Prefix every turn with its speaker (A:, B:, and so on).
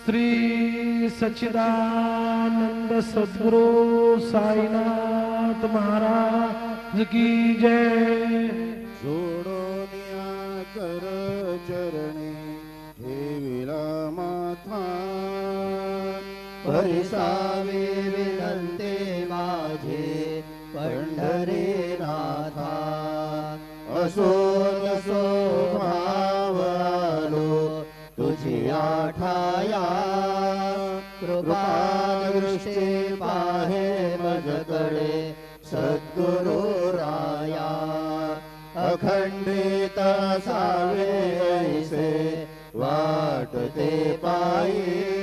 A: श्री सच्चिदानंद सद्गुरु साईनाथ महाराज की जय।
B: जोडोनिया कर चरणी ठेविला माथा
C: परिसावे विनंते माझे पंढरी नाथा असो नसो भाव आलो तुझी आठाया कृपा दृष्टी पाहे मजकडे सद्गुरु राया अखंडित सावे ऐसे वाटते पायी